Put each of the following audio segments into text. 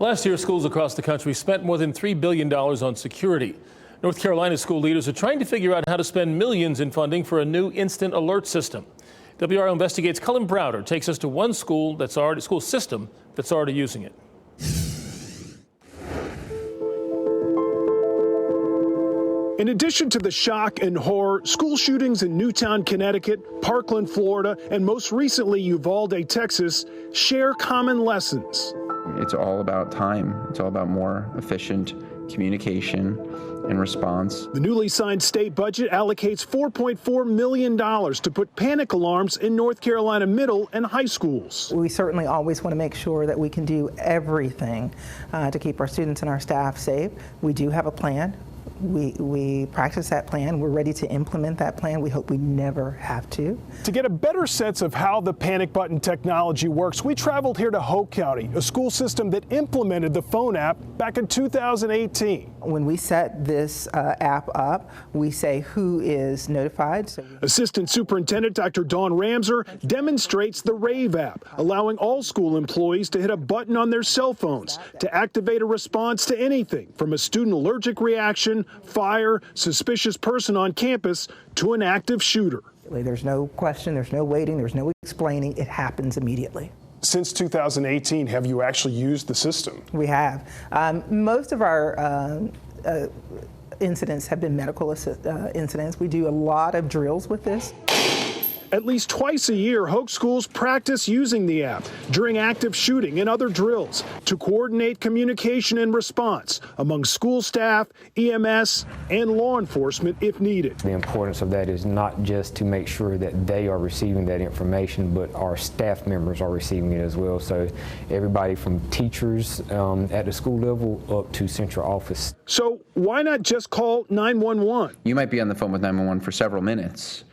Last year, schools across the country spent more than $3 billion on security. North Carolina school leaders are trying to figure out how to spend millions in funding for a new instant alert system. WRAL Investigates' Cullen Browder takes us to one school system that's already using it. In addition to the shock and horror, school shootings in Newtown, Connecticut, Parkland, Florida, and most recently Uvalde, Texas, share common lessons. It's all about time. It's all about more efficient communication and response. The newly signed state budget allocates $4.4 million to put panic alarms in North Carolina middle and high schools. We certainly always want to make sure that we can do everything to keep our students and our staff safe. We do have a plan. We practice that plan. We're ready to implement that plan. We hope we never have to. To get a better sense of how the panic button technology works, we traveled here to Hoke County, a school system that implemented the phone app back in 2018. When we set this app up, we say who is notified. Assistant Superintendent Dr. Dawn Ramser demonstrates the RAVE app, allowing all school employees to hit a button on their cell phones to activate a response to anything from a student allergic reaction, fire, suspicious person on campus, to an active shooter. There's no question, there's no waiting, there's no explaining. It happens immediately. Since 2018, have you actually used the system? We have. Most of our incidents have been medical incidents. We do a lot of drills with this. At least twice a year, Hoke schools practice using the app during active shooting and other drills to coordinate communication and response among school staff, EMS, and law enforcement if needed. The importance of that is not just to make sure that they are receiving that information, but our staff members are receiving it as well. So everybody from teachers at the school level up to central office. So why not just call 911? You might be on the phone with 911 for several minutes.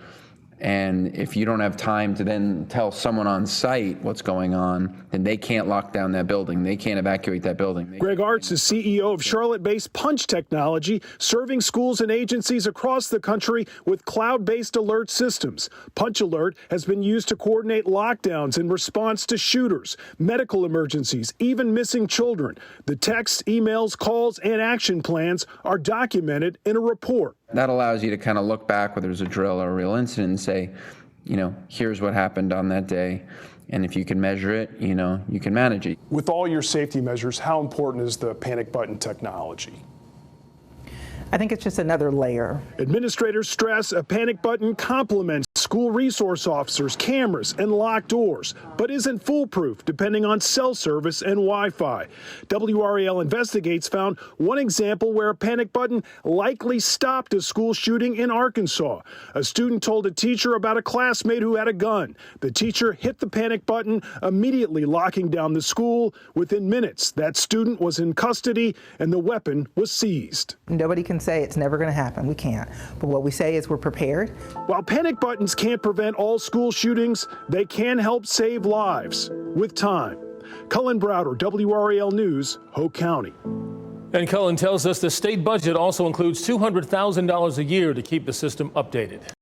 And if you don't have time to then tell someone on site what's going on, then they can't lock down that building. They can't evacuate that building. Greg Arts is CEO of Charlotte-based Punch Technology, serving schools and agencies across the country with cloud-based alert systems. Punch Alert has been used to coordinate lockdowns in response to shooters, medical emergencies, even missing children. The texts, emails, calls, and action plans are documented in a report. That allows you to kind of look back whether there's a drill or a real incident and say, here's what happened on that day. And if you can measure it, you can manage it. With all your safety measures, how important is the panic button technology? I think it's just another layer. Administrators stress a panic button complements school resource officers, cameras, and locked doors, but isn't foolproof depending on cell service and Wi-Fi. WRAL Investigates found one example where a panic button likely stopped a school shooting in Arkansas. A student told a teacher about a classmate who had a gun. The teacher hit the panic button, immediately locking down the school. Within minutes, that student was in custody and the weapon was seized. Nobody can say it's never going to happen. We can't. But what we say is we're prepared. While panic buttons can't prevent all school shootings, they can help save lives with time. Cullen Browder, WRAL News, Hoke County. And Cullen tells us the state budget also includes $200,000 a year to keep the system updated.